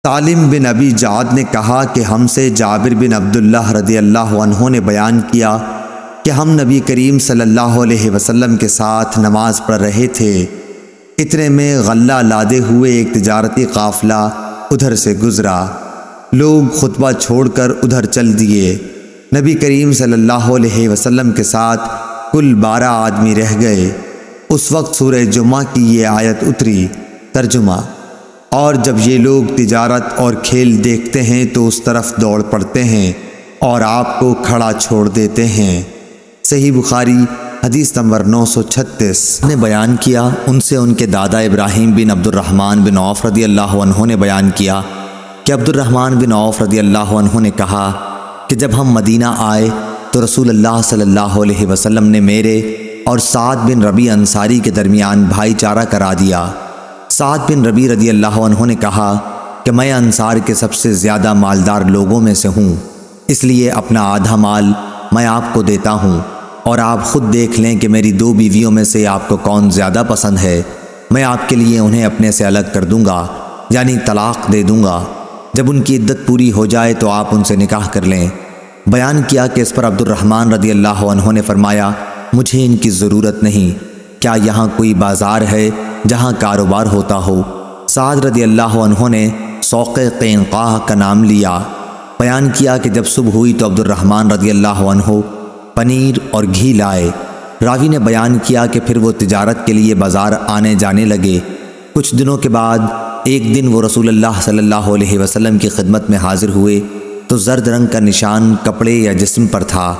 سالم بن ابی جعد نے کہا کہ ہم سے جابر بن عبداللہ رضی اللہ عنہ نے بیان کیا کہ ہم نبی کریم صلی اللہ علیہ وسلم کے ساتھ نماز پڑھ رہے تھے۔ اتنے میں غلہ لادے ہوئے ایک تجارتی قافلہ ادھر سے گزرا۔ لوگ خطبہ چھوڑ کر ادھر چل دیے۔ نبی کریم صلی اللہ علیہ وسلم کے ساتھ کل 12 آدمی رہ گئے۔ اس وقت سورہ جمعہ کی یہ آیت اتری۔ ترجمہ: اور جب یہ لوگ تجارت اور کھیل دیکھتے ہیں تو اس طرف دوڑ پڑتے ہیں اور آپ کو کھڑا چھوڑ دیتے ہیں۔ صحیح بخاری حدیث نمبر 936 نے بیان کیا، ان سے ان کے دادا ابراہیم بن عبد الرحمن بن عوف رضی اللہ عنہ نے بیان کیا کہ عبد الرحمن بن عوف رضی اللہ عنہ نے کہا کہ جب ہم مدینہ آئے تو رسول اللہ صلی اللہ علیہ وسلم نے میرے اور سعد بن ربی انصاری کے درمیان بھائی چارہ کرا دیا۔ سعد بن ربی رضی اللہ عنہ نے کہا کہ میں انصار کے سب سے زیادہ مالدار لوگوں میں سے ہوں، اس لیے اپنا آدھا مال میں آپ کو دیتا ہوں، اور آپ خود دیکھ لیں کہ میری 2 بیویوں میں سے آپ کو کون زیادہ پسند ہے، میں آپ کے لیے انہیں اپنے سے الگ کر دوں گا، یعنی طلاق دے دوں گا۔ جب ان کی عدت پوری ہو جائے تو آپ ان سے نکاح کر لیں۔ بیان کیا کہ اس پر عبد الرحمن رضی اللہ عنہ نے فرمایا، مجھے ان کی ضرورت نہیں، کیا یہاں کوئی بازار ہے جہاں کاروبار ہوتا ہو؟ سعد رضی اللہ عنہ نے سوق قینقاع کا نام لیا۔ بیان کیا کہ جب صبح ہوئی تو عبد الرحمن رضی اللہ عنہ پنیر اور گھی لائے۔ راوی نے بیان کیا کہ پھر وہ تجارت کے لیے بازار آنے جانے لگے۔ کچھ دنوں کے بعد ایک دن وہ رسول اللہ صلی اللہ علیہ وسلم کی خدمت میں حاضر ہوئے تو زرد رنگ کا نشان کپڑے یا جسم پر تھا۔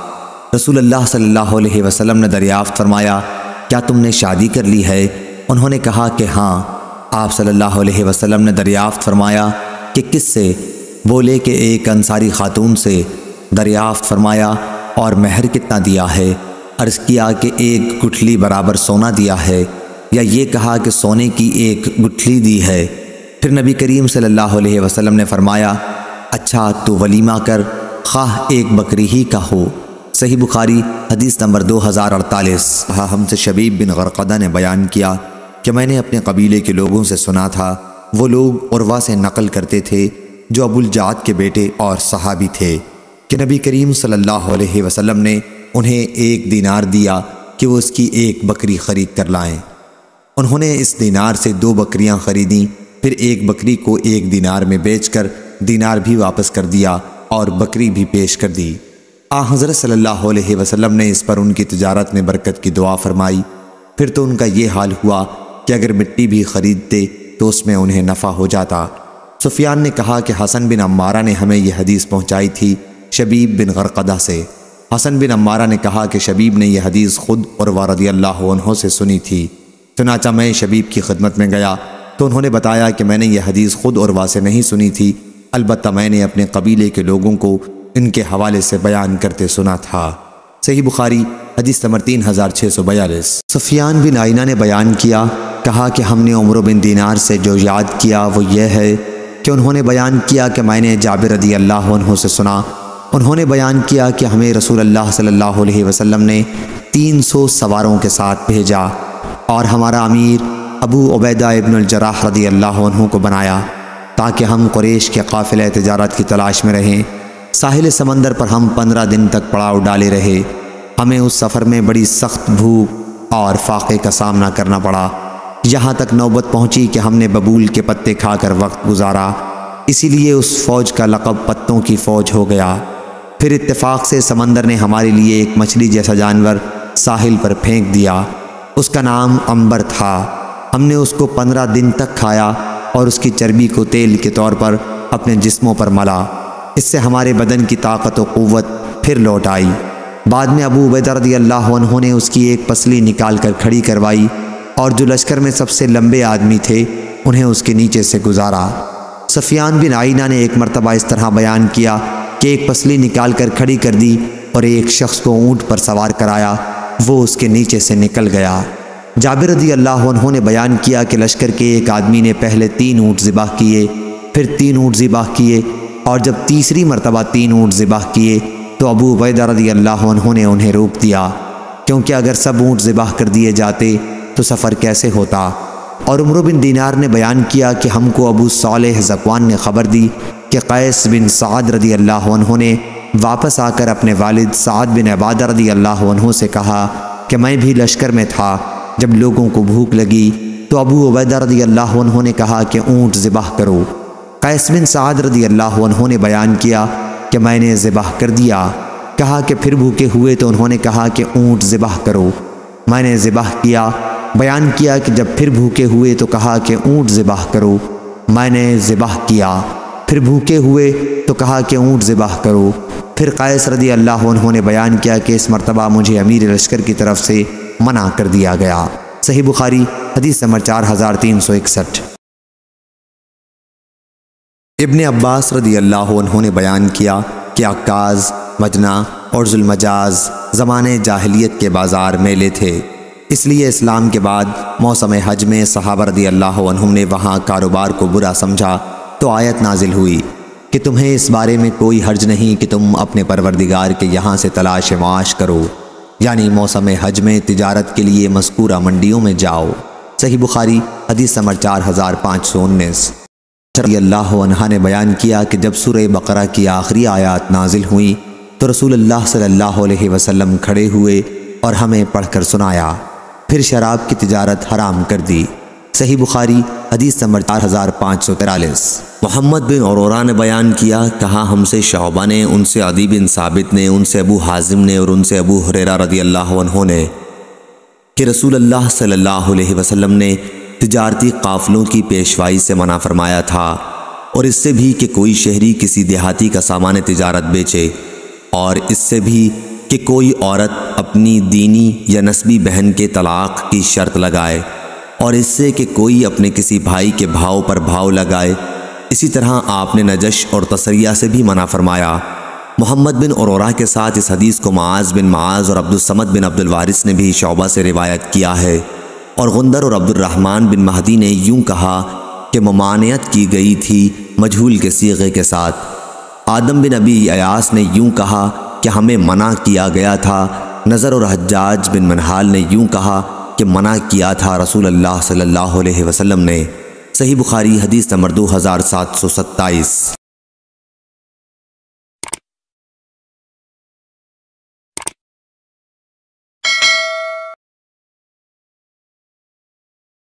رسول اللہ صلی اللہ علیہ وسلم نے دریافت فرمایا، کیا تم نے شادی کر لی ہے؟ انہوں نے کہا کہ ہاں۔ آپ صلی اللہ علیہ وسلم نے دریافت فرمایا کہ کس سے؟ بولے کہ ایک انصاری خاتون سے۔ دریافت فرمایا، اور مہر کتنا دیا ہے؟ عرض کیا کہ 1 گٹھلی برابر سونا دیا ہے، یا یہ کہا کہ سونے کی 1 گٹھلی دی ہے۔ پھر نبی کریم صلی اللہ علیہ وسلم نے فرمایا، اچھا تو ولیمہ کر، خواہ 1 بکری ہی کا ہو۔ صحیح بخاری حدیث نمبر 2048۔ ہم سے شبیب بن غرقدہ نے بیان کیا کہ میں نے اپنے قبیلے کے لوگوں سے سنا تھا، وہ لوگ عروہ سے نقل کرتے تھے جو ابو الجعد کے بیٹے اور صحابی تھے، کہ نبی کریم صلی اللہ علیہ وسلم نے انہیں 1 دینار دیا کہ وہ اس کی 1 بکری خرید کر لائیں۔ انہوں نے اس دینار سے 2 بکریاں خریدیں، پھر 1 بکری کو 1 دینار میں بیچ کر دینار بھی واپس کر دیا اور بکری بھی پیش کر دی۔ حضرت صلی اللہ علیہ وسلم نے اس پر ان کی تجارت میں برکت کی دعا فرمائی۔ پھر تو ان کا یہ حال ہوا کہ اگر مٹی بھی خریدتے تو اس میں انہیں نفع ہو جاتا۔ سفیان نے کہا کہ حسن بن عمارہ نے ہمیں یہ حدیث پہنچائی تھی شبیب بن غرقدہ سے۔ حسن بن عمارہ نے کہا کہ شبیب نے یہ حدیث خود عروہ رضی اللہ عنہ سے سنی تھی۔ چنانچہ میں شبیب کی خدمت میں گیا تو انہوں نے بتایا کہ میں نے یہ حدیث خود عروہ سے نہیں سنی تھی، البتہ میں نے اپنے قبیلے کے لوگوں کو ان کے حوالے سے بیان کرتے سنا تھا۔ صحیح بخاری حدیث نمبر 3642۔ سفیان بن عینہ نے بیان کیا، کہا کہ ہم نے عمرو بن دینار سے جو یاد کیا وہ یہ ہے کہ انہوں نے بیان کیا کہ میں نے جابر رضی اللہ عنہ سے سنا، انہوں نے بیان کیا کہ ہمیں رسول اللہ صلی اللہ علیہ وسلم نے 300 سواروں کے ساتھ بھیجا اور ہمارا امیر ابو عبیدہ ابن الجراح رضی اللہ عنہ کو بنایا تاکہ ہم قریش کے قافلہ تجارت کی تلاش میں رہیں۔ ساحل سمندر پر ہم 15 دن تک پڑاؤ ڈالے رہے۔ ہمیں اس سفر میں بڑی سخت بھوک اور فاقے کا سامنا کرنا پڑا، یہاں تک نوبت پہنچی کہ ہم نے ببول کے پتے کھا کر وقت گزارا، اسی لیے اس فوج کا لقب پتوں کی فوج ہو گیا۔ پھر اتفاق سے سمندر نے ہمارے لیے ایک مچھلی جیسا جانور ساحل پر پھینک دیا، اس کا نام عنبر تھا۔ ہم نے اس کو 15 دن تک کھایا اور اس کی چربی کو تیل کے طور پر اپنے جسموں پر ملا، اس سے ہمارے بدن کی طاقت و قوت پھر لوٹ آئی۔ بعد میں ابو عبیدہ رضی اللہ عنہ نے اس کی ایک پسلی نکال کر کھڑی کروائی اور جو لشکر میں سب سے لمبے آدمی تھے انہیں اس کے نیچے سے گزارا۔ سفیان بن عینہ نے ایک مرتبہ اس طرح بیان کیا کہ ایک پسلی نکال کر کھڑی کر دی اور ایک شخص کو اونٹ پر سوار کرایا، وہ اس کے نیچے سے نکل گیا۔ جابر رضی اللہ عنہ نے بیان کیا کہ لشکر کے ایک آدمی نے پہلے 3 اونٹ ذبح کیے، پھر 3 اونٹ ذبح کیے، اور جب تیسری مرتبہ 3 اونٹ ذبح کیے تو ابو عبیدہ رضی اللہ عنہ نے انہیں روک دیا، کیونکہ اگر سب اونٹ ذبح کر دیے جاتے تو سفر کیسے ہوتا۔ اور عمرو بن دینار نے بیان کیا کہ ہم کو ابو صالح ذکوان نے خبر دی کہ قیس بن سعد رضی اللہ عنہ نے واپس آ کر اپنے والد سعد بن عبادہ رضی اللہ عنہ سے کہا کہ میں بھی لشکر میں تھا، جب لوگوں کو بھوک لگی تو ابو عبیدہ رضی اللہ عنہ نے کہا کہ اونٹ ذبح کرو۔ قیس بن سعد رضی اللہ عنہ نے بیان کیا کہ میں نے ذبح کر دیا۔ کہا کہ پھر بھوکے ہوئے تو انہوں نے کہا کہ اونٹ ذبح کرو، میں نے ذبح کیا۔ بیان کیا کہ جب پھر بھوکے ہوئے تو کہا کہ اونٹ ذبح کرو، میں نے ذبح کیا۔ پھر بھوکے ہوئے تو کہا کہ اونٹ ذبح کرو۔ پھر قیس رضی اللہ عنہ نے بیان کیا کہ اس مرتبہ مجھے امیر لشکر کی طرف سے منع کر دیا گیا۔ صحیح بخاری حدیث نمبر 4361۔ ابن عباس رضی اللہ عنہ نے بیان کیا کہ عکاظ، مجنہ اور ذوالمجاز زمانے جاہلیت کے بازار میلے تھے، اس لیے اسلام کے بعد موسم حج میں صحابہ رضی اللہ عنہم نے وہاں کاروبار کو برا سمجھا تو آیت نازل ہوئی کہ تمہیں اس بارے میں کوئی حرج نہیں کہ تم اپنے پروردگار کے یہاں سے تلاش معاش کرو، یعنی موسم حج میں تجارت کے لیے مذکورہ منڈیوں میں جاؤ۔ صحیح بخاری حدیث نمبر 4519۔ رضی اللہ عنہ نے بیان کیا کہ جب سورہ بقرہ کی آخری آیات نازل ہوئیں تو رسول اللہ صلی اللہ علیہ وسلم کھڑے ہوئے اور ہمیں پڑھ کر سنایا، پھر شراب کی تجارت حرام کر دی۔ صحیح بخاری حدیث نمبر 4543۔ محمد بن عرورہ نے بیان کیا، کہا ہم سے شعبہ نے، ان سے عدی بن ثابت نے، ان سے ابو حازم نے اور ان سے ابو ہریرہ رضی اللہ عنہ نے کہ رسول اللہ صلی اللہ علیہ وسلم نے تجارتی قافلوں کی پیشوائی سے منع فرمایا تھا، اور اس سے بھی کہ کوئی شہری کسی دیہاتی کا سامان تجارت بیچے، اور اس سے بھی کہ کوئی عورت اپنی دینی یا نسبی بہن کے طلاق کی شرط لگائے، اور اس سے کہ کوئی اپنے کسی بھائی کے بھاؤ پر بھاؤ لگائے۔ اسی طرح آپ نے نجش اور تسریہ سے بھی منع فرمایا۔ محمد بن عرورہ کے ساتھ اس حدیث کو معاذ بن معاذ اور عبد الصمد بن عبد الوارث نے بھی شعبہ سے روایت کیا ہے، اور غندر اور عبد الرحمن بن مہدی نے یوں کہا کہ ممانعت کی گئی تھی مجہول کے صیغے کے ساتھ۔ آدم بن ابی ایاس نے یوں کہا کہ ہمیں منع کیا گیا تھا۔ نظر اور حجاج بن منحال نے یوں کہا کہ منع کیا تھا رسول اللہ صلی اللہ علیہ وسلم نے۔ صحیح بخاری حدیث نمبر 2727۔